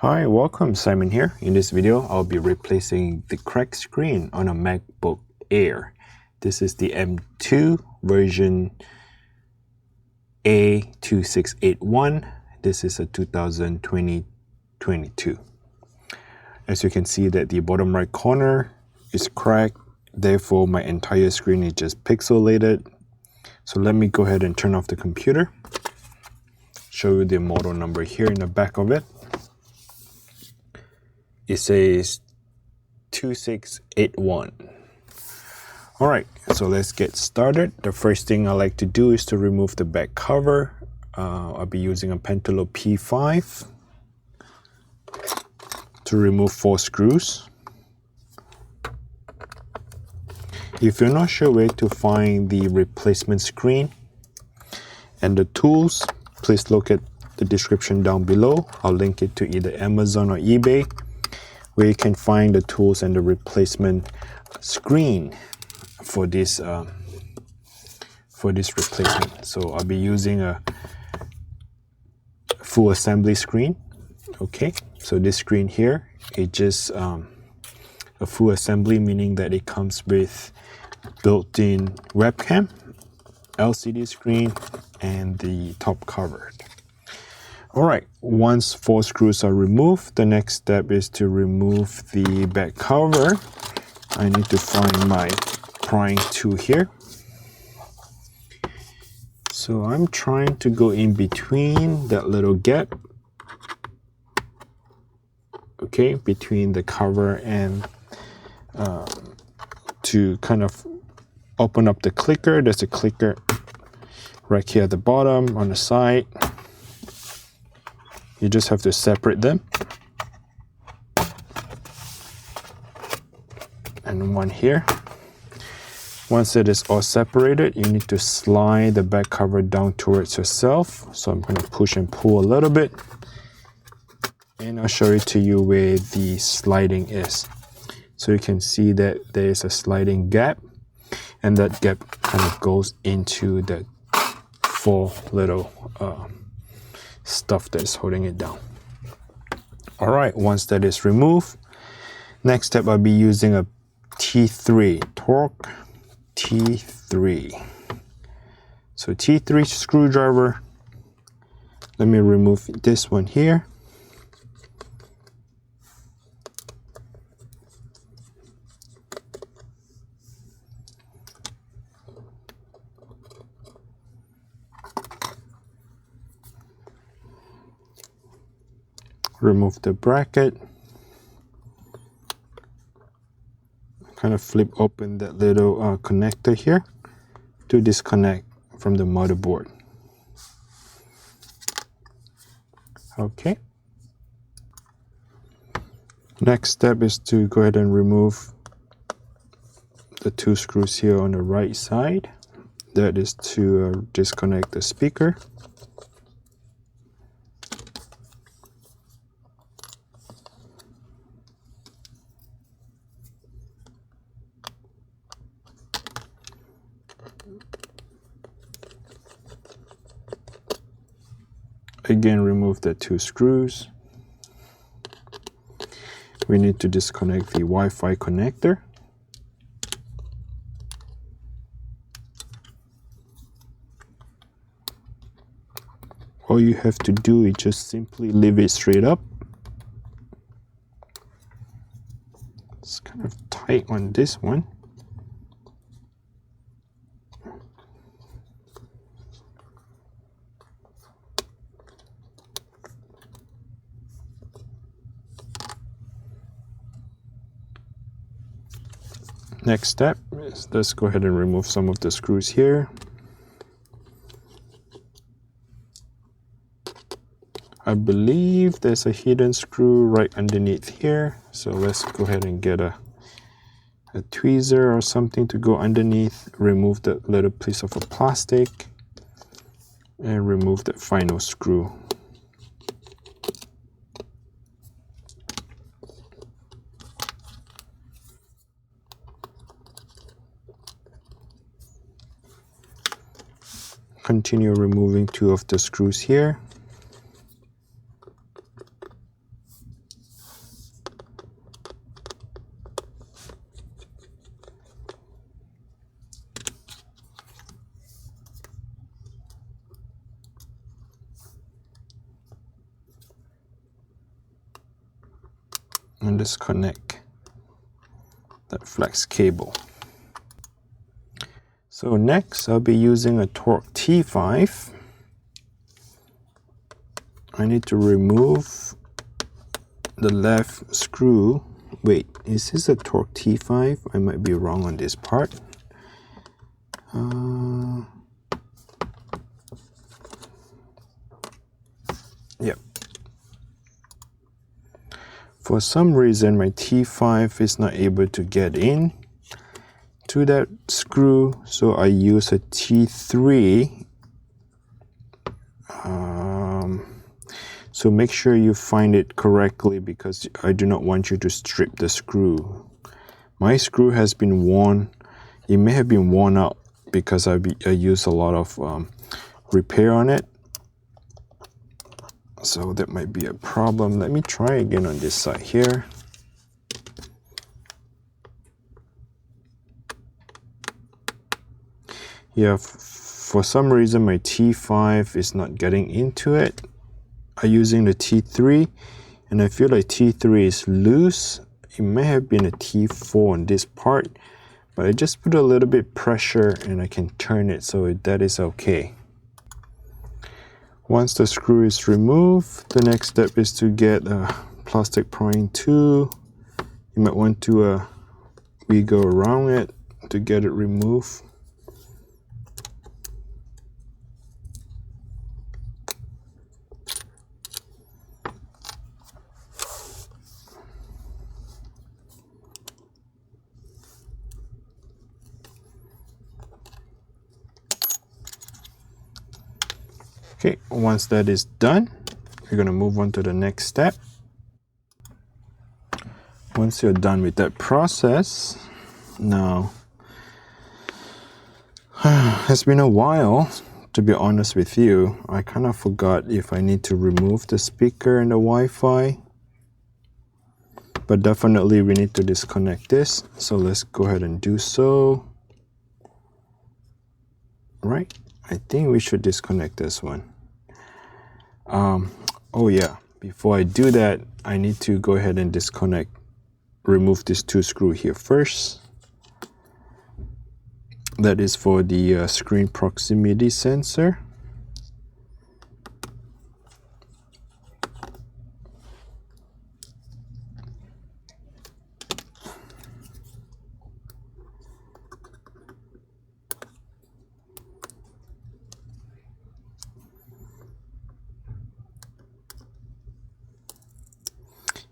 Hi, welcome, Simon here. In this video, I'll be replacing the cracked screen on a MacBook Air. This is the M2 version A2681. This is a 2022. As you can see that the bottom right corner is cracked, therefore my entire screen is just pixelated. So let me go ahead and turn off the computer. Show you the model number here in the back of it. It says 2681. All right, so let's get started. The first thing I like to do is to remove the back cover. I'll be using a Pentalope P5 to remove 4 screws. If you're not sure where to find the replacement screen and the tools, please look at the description down below. I'll link it to either Amazon or eBay, where you can find the tools and the replacement screen for this replacement. So I'll be using a full assembly screen. Okay, so this screen here is just a full assembly, meaning that it comes with built-in webcam, LCD screen, and the top cover. All right, once 4 screws are removed, the next step is to remove the back cover. I need to find my prying tool here. So I'm trying to go in between that little gap, okay, between the cover and to kind of open up the clicker. There's a clicker right here at the bottom on the side. You just have to separate them. And one here. Once it is all separated, you need to slide the back cover down towards yourself. So I'm going to push and pull a little bit. And I'll show it to you where the sliding is. So you can see that there is a sliding gap. And that gap kind of goes into the 4 little stuff that is holding it down. All right, once that is removed, next step I'll be using a T3, Torx T3. So T3 screwdriver. Let me remove this one here. Remove the bracket. Kind of flip open that little connector here to disconnect from the motherboard. Okay. Next step is to go ahead and remove the 2 screws here on the right side. That is to disconnect the speaker. Again, remove the 2 screws. We need to disconnect the Wi-Fi connector. All you have to do is just simply leave it straight up. It's kind of tight on this one. Next step is let's go ahead and remove some of the screws here. I believe there's a hidden screw right underneath here. So let's go ahead and get a tweezer or something to go underneath. Remove that little piece of a plastic and remove that final screw. Continue removing 2 of the screws here. and disconnect that flex cable. So next, I'll be using a Torx T5. I need to remove the left screw. Wait, is this a Torx T5? I might be wrong on this part. Yep. For some reason, my T5 is not able to get in to that screw, so I use a T3. So make sure you find it correctly, because I do not want you to strip the screw. My screw has been worn. It may have been worn out because I use a lot of repair on it. So that might be a problem. Let me try again on this side here. Yeah, for some reason my T5 is not getting into it. I'm using the T3, and I feel like T3 is loose. It may have been a T4 on this part, but I just put a little bit pressure and I can turn it, so that is okay. Once the screw is removed, the next step is to get a plastic prying tool. You might want to wiggle around it to get it removed. Okay, once that is done, you're going to move on to the next step. Once you're done with that process, now, it's been a while, to be honest with you. I kind of forgot if I need to remove the speaker and the Wi-Fi. But definitely we need to disconnect this. So let's go ahead and do so. Right, I think we should disconnect this one. Oh yeah, before I do that, I need to go ahead and remove this two screw here first. That is for the screen proximity sensor.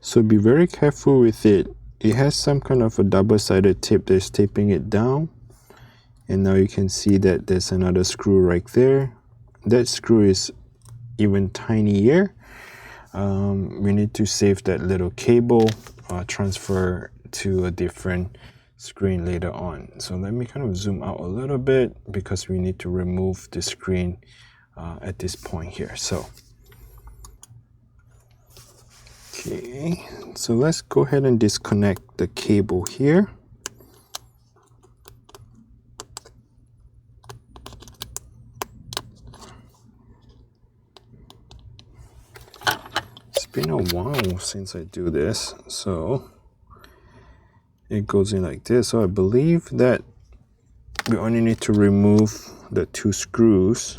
So be very careful with it. It has some kind of a double-sided tip that's taping it down. And now you can see that there's another screw right there. That screw is even tinier. We need to save that little cable, transfer to a different screen later on. So let me kind of zoom out a little bit, because we need to remove the screen at this point here. So okay, so let's go ahead and disconnect the cable here. It's been a while since I do this, so it goes in like this. So I believe that we only need to remove the two screws,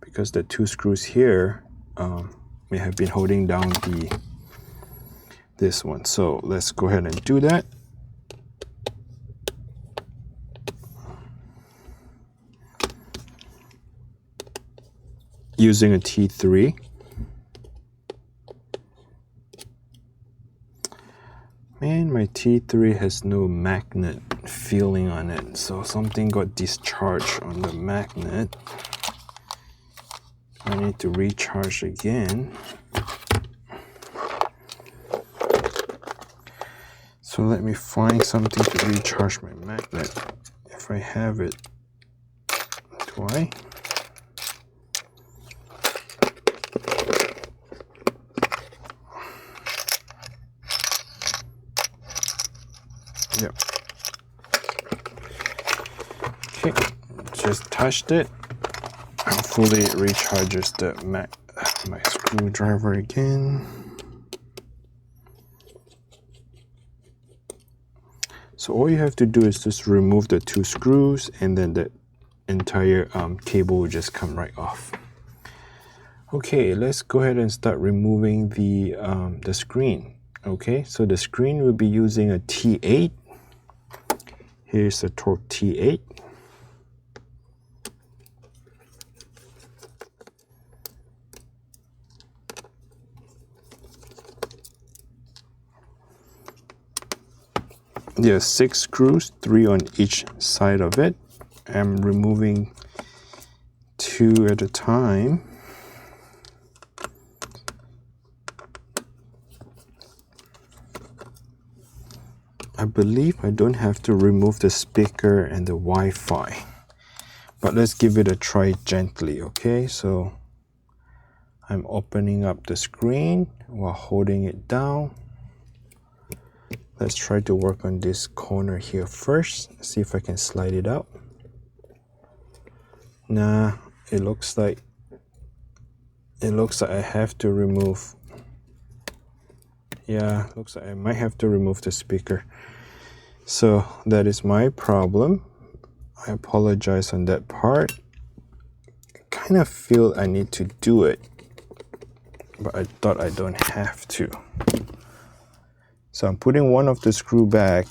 because the two screws here may have been holding down this one. So let's go ahead and do that. Using a T3. Man, my T3 has no magnet feeling on it, so something got discharged on the magnet. I need to recharge again. So let me find something to recharge my magnet. If I have it. Do I? Yep. Okay, just touched it. Hopefully it recharges my screwdriver again. So all you have to do is just remove the 2 screws, and then the entire cable will just come right off. Okay, let's go ahead and start removing the screen. Okay, so the screen will be using a T8. Here's the Torx T8. There are 6 screws, 3 on each side of it. I'm removing 2 at a time. I believe I don't have to remove the speaker and the Wi-Fi, but let's give it a try gently. Okay, so I'm opening up the screen while holding it down. Let's try to work on this corner here first. See if I can slide it out. Nah, it looks like I have to remove. Yeah, looks like I might have to remove the speaker. So that is my problem. I apologize on that part. I kind of feel I need to do it, but I thought I don't have to. So I'm putting one of the screw back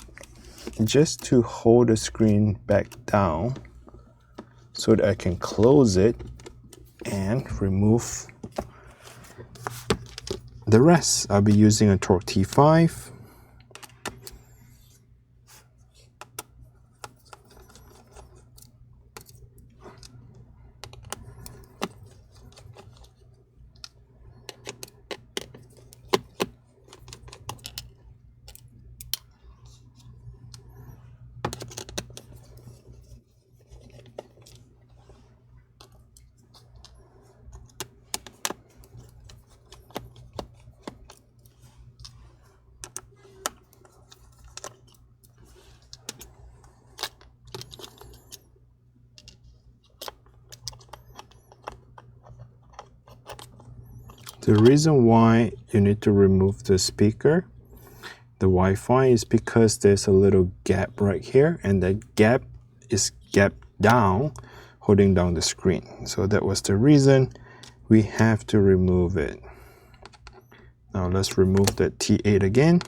just to hold the screen back down so that I can close it and remove the rest. I'll be using a Torx T5. The reason why you need to remove the speaker, the Wi-Fi, is because there's a little gap right here, and that gap is gapped down, holding down the screen. So that was the reason we have to remove it. Now let's remove the T8 again.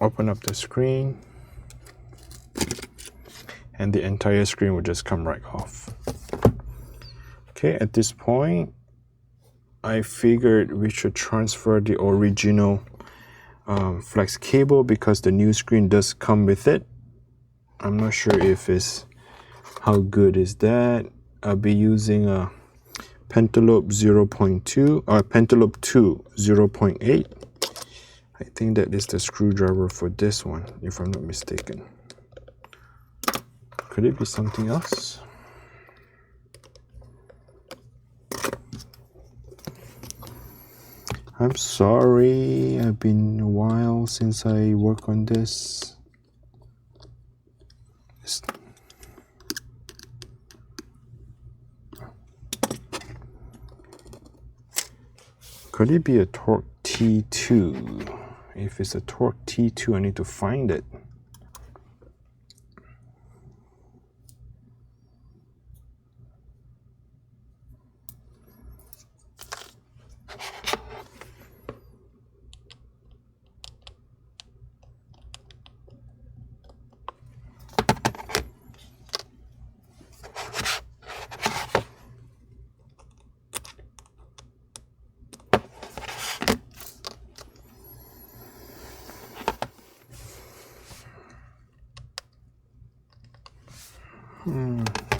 Open up the screen, and the entire screen will just come right off. Okay, at this point, I figured we should transfer the original flex cable because the new screen does come with it. I'm not sure if it's how good is that. I'll be using a Pentalope 0.2 or Pentalope 2 0.8. I think that is the screwdriver for this one, if I'm not mistaken. Could it be something else? I'm sorry, it's been a while since I worked on this. Could it be a Torx T2? If it's a Torx T2, I need to find it.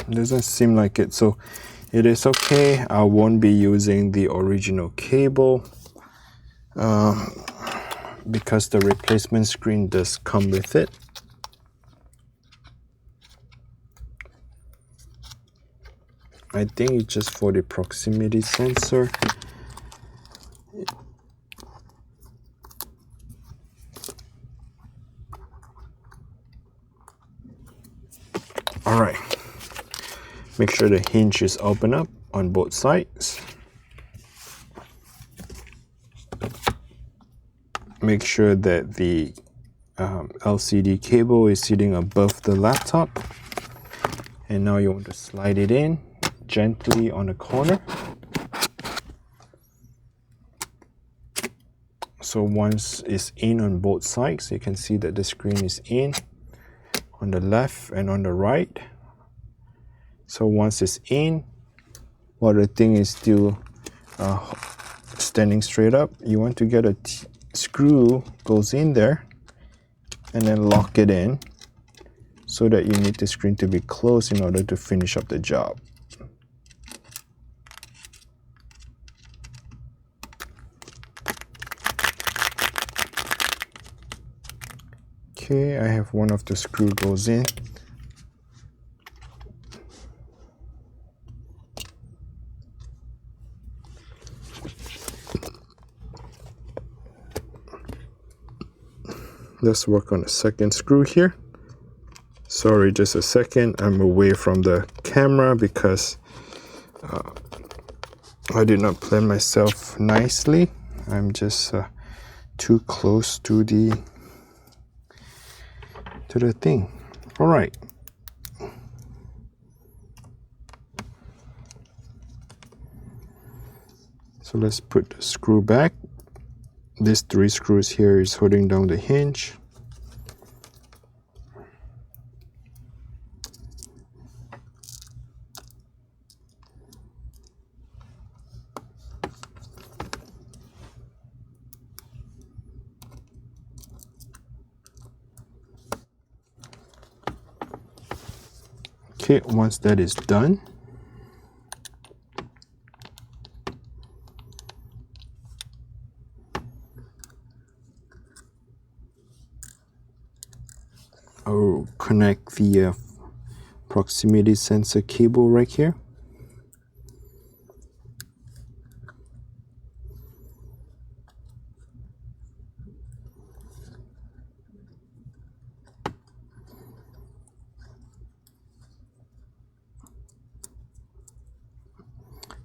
Doesn't seem like it, so it is okay. I won't be using the original cable because the replacement screen does come with it. I think it's just for the proximity sensor. All right. Make sure the hinge is open up on both sides. Make sure that the LCD cable is sitting above the laptop. And now you want to slide it in gently on the corner. So once it's in on both sides, you can see that the screen is in on the left and on the right. So once it's in, while the thing is still standing straight up, you want to get a screw goes in there and then lock it in, so that you need the screen to be closed in order to finish up the job. Okay, I have one of the screw goes in. Let's work on the second screw here. Sorry, just a second. I'm away from the camera because I did not plan myself nicely. I'm just too close to the thing. All right. So let's put the screw back. These 3 screws here is holding down the hinge. Okay, once that is done, I'll connect the proximity sensor cable right here.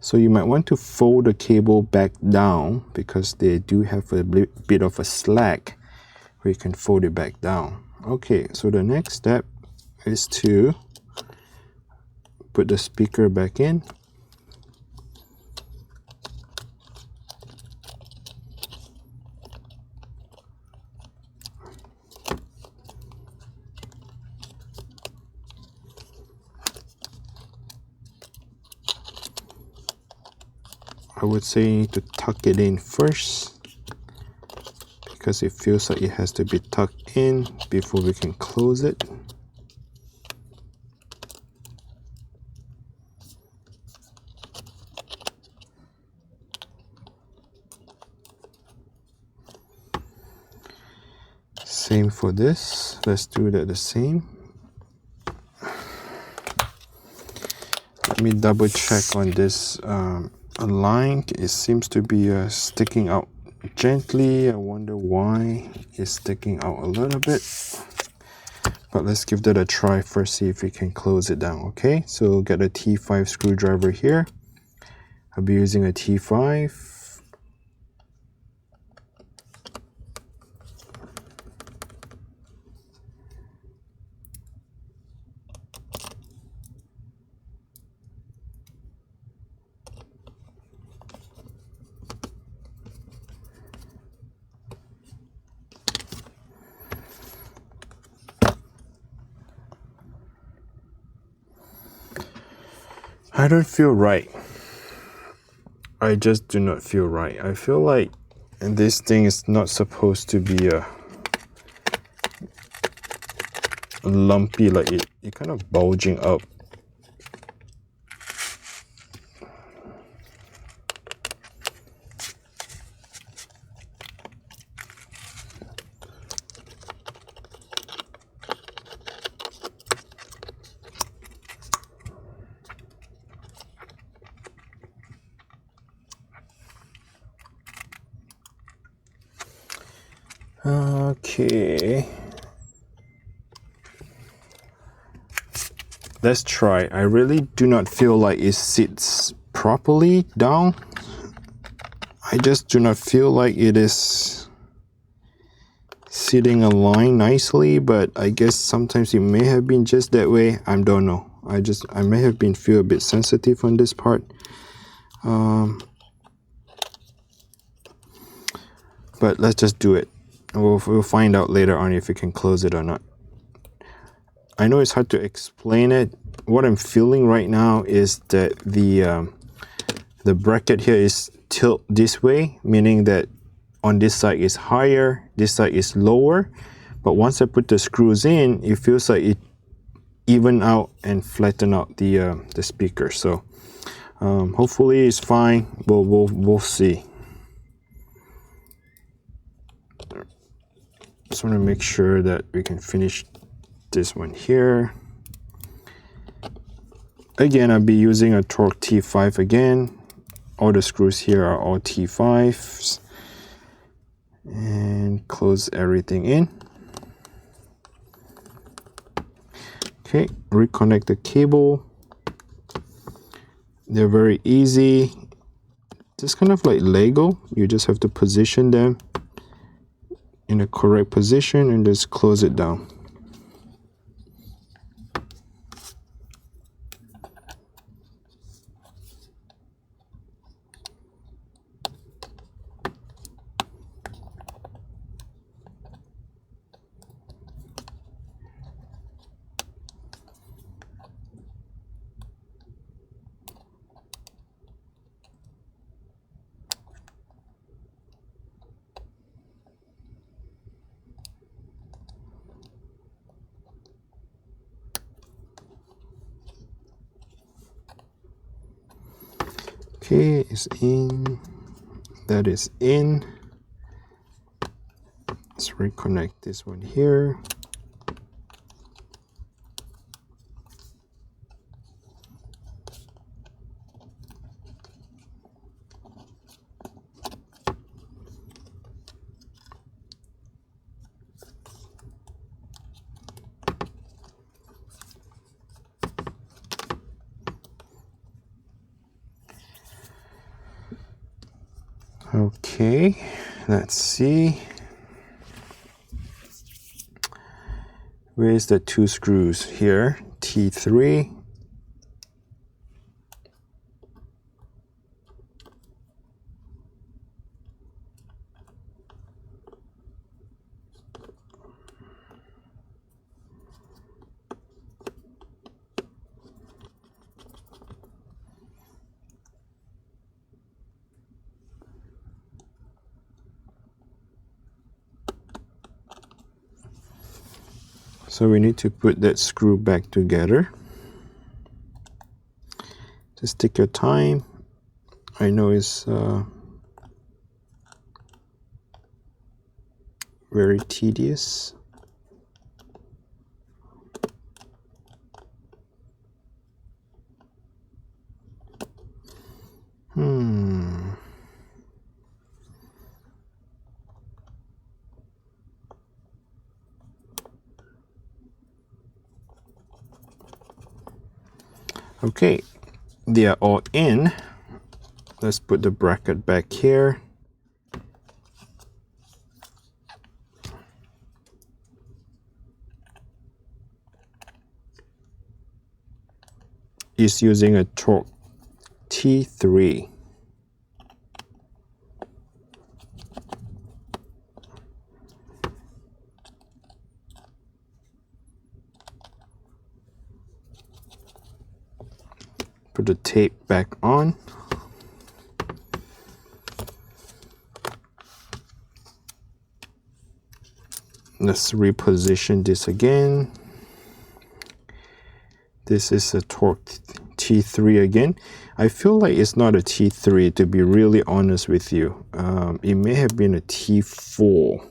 So you might want to fold the cable back down because they do have a bit of a slack where you can fold it back down. Okay, so the next step is to put the speaker back in. I would say you need to tuck it in first because it feels like it has to be tucked in before we can close it. Same for this. Let's do that the same. Let me double check on this line. It seems to be sticking out gently. I wonder why it's sticking out a little bit, but let's give that a try first, see if we can close it down. Okay, so get a T5 screwdriver here. I'll be using a T5. I don't feel right. I just do not feel right. I feel like this thing is not supposed to be a lumpy, like it kind of bulging up. Okay. let's try. I really do not feel like it sits properly down. I just do not feel like it is sitting aligned nicely, but I guess sometimes it may have been just that way. I don't know. I may have been feel a bit sensitive on this part. But let's just do it. We'll find out later on if we can close it or not. I know it's hard to explain it. What I'm feeling right now is that the bracket here is tilt this way, meaning that on this side is higher, this side is lower. But once I put the screws in, it feels like it even out and flatten out the speaker. So hopefully it's fine. We'll see. Just want to make sure that we can finish this one here. Again, I'll be using a Torx T5 again. All the screws here are all T5s. And close everything in. Okay, reconnect the cable. They're very easy. Just kind of like Lego. You just have to position them in a correct position and just close it down. Okay, it's in. That is in. Let's reconnect this one here. Okay, let's see. Where's the two screws here? T3. So we need to put that screw back together. Just take your time. I know it's very tedious. Okay, they are all in. Let's put the bracket back here. It's using a Torx T3. Put the tape back on. Let's reposition this again. This is a Torx T3 again. I feel like it's not a T3, to be really honest with you. It may have been a T4,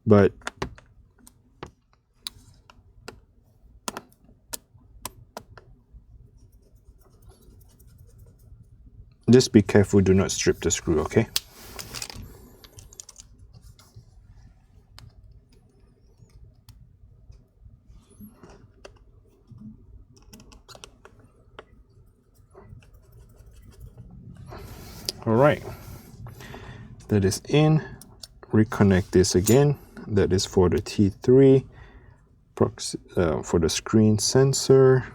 but just be careful, do not strip the screw, okay? All right, that is in. Reconnect this again. That is for the T3 for the screen sensor.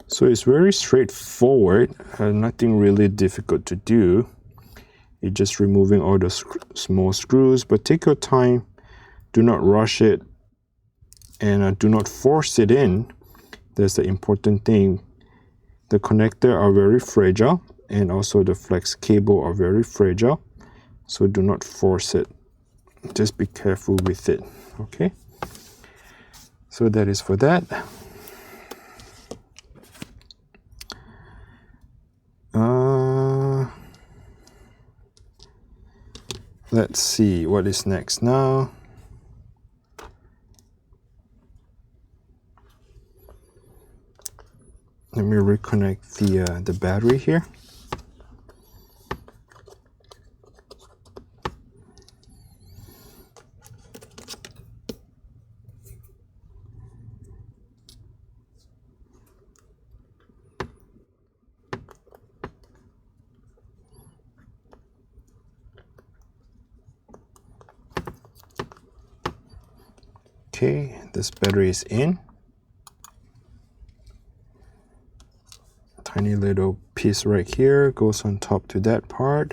So it's very straightforward, nothing really difficult to do. You're just removing all the small screws, but take your time. Do not rush it, and do not force it in. That's the important thing. The connector are very fragile, and also the flex cable are very fragile. So do not force it. Just be careful with it, okay? So that is for that. Let's see what is next now. Let me reconnect the battery here. Okay, this battery is in. Tiny little piece right here goes on top to that part.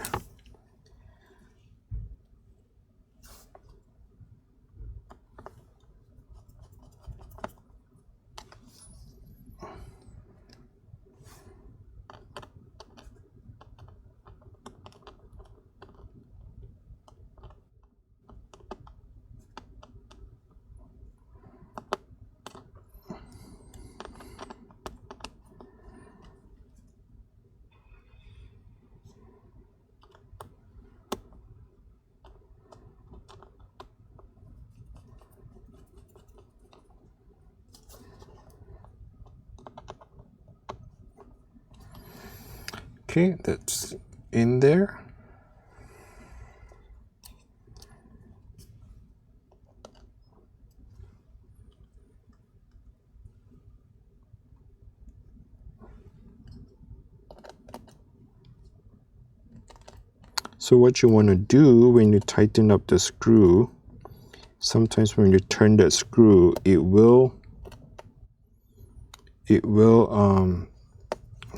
Okay, that's in there. So what you want to do when you tighten up the screw, sometimes when you turn that screw, it will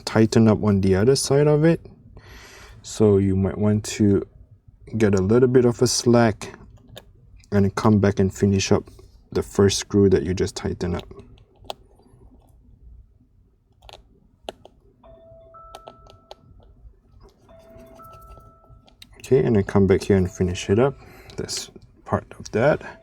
tighten up on the other side of it. So you might want to get a little bit of a slack and then come back and finish up the first screw that you just tightened up. Okay, and then come back here and finish it up. That's part of that.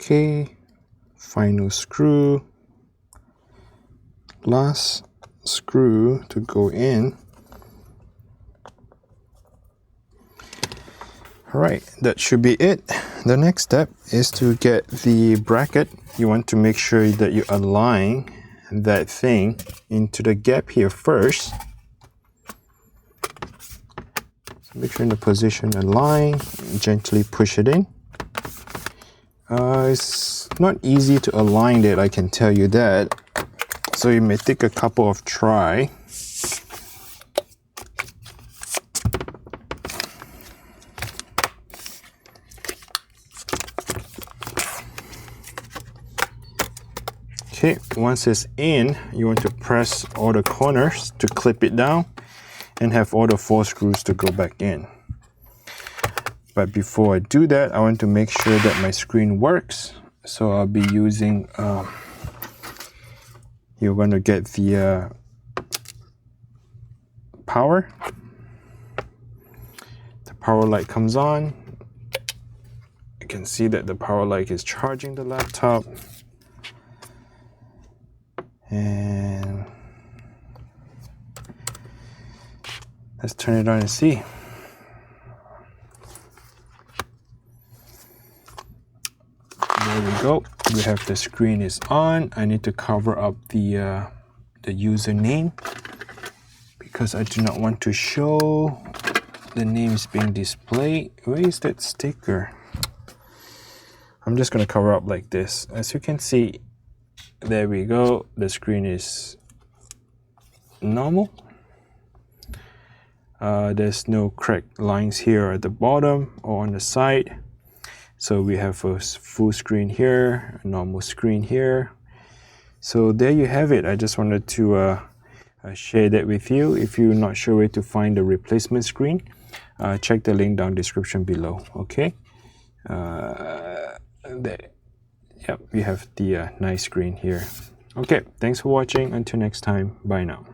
Okay, final screw, last screw to go in. All right, that should be it. the next step is to get the bracket. You want to make sure that you align that thing into the gap here first. So make sure in the position align, gently push it in. It's not easy to align it, I can tell you that. So you may take a couple of try. Okay, once it's in, you want to press all the corners to clip it down and have all the 4 screws to go back in. But before I do that, I want to make sure that my screen works. So I'll be using, you're going to get the power. The power light comes on. You can see that the power light is charging the laptop. And let's turn it on and see. There we go. We have the screen is on. I need to cover up the username because I do not want to show the names being displayed. Where is that sticker? I'm just going to cover up like this. As you can see, there we go. The screen is normal. There's no cracked lines here at the bottom or on the side. So we have a full screen here, a normal screen here. So there you have it. I just wanted to share that with you. If you're not sure where to find the replacement screen, check the link down description below. Okay. There. Yep, we have the nice screen here. Okay, thanks for watching. Until next time, bye now.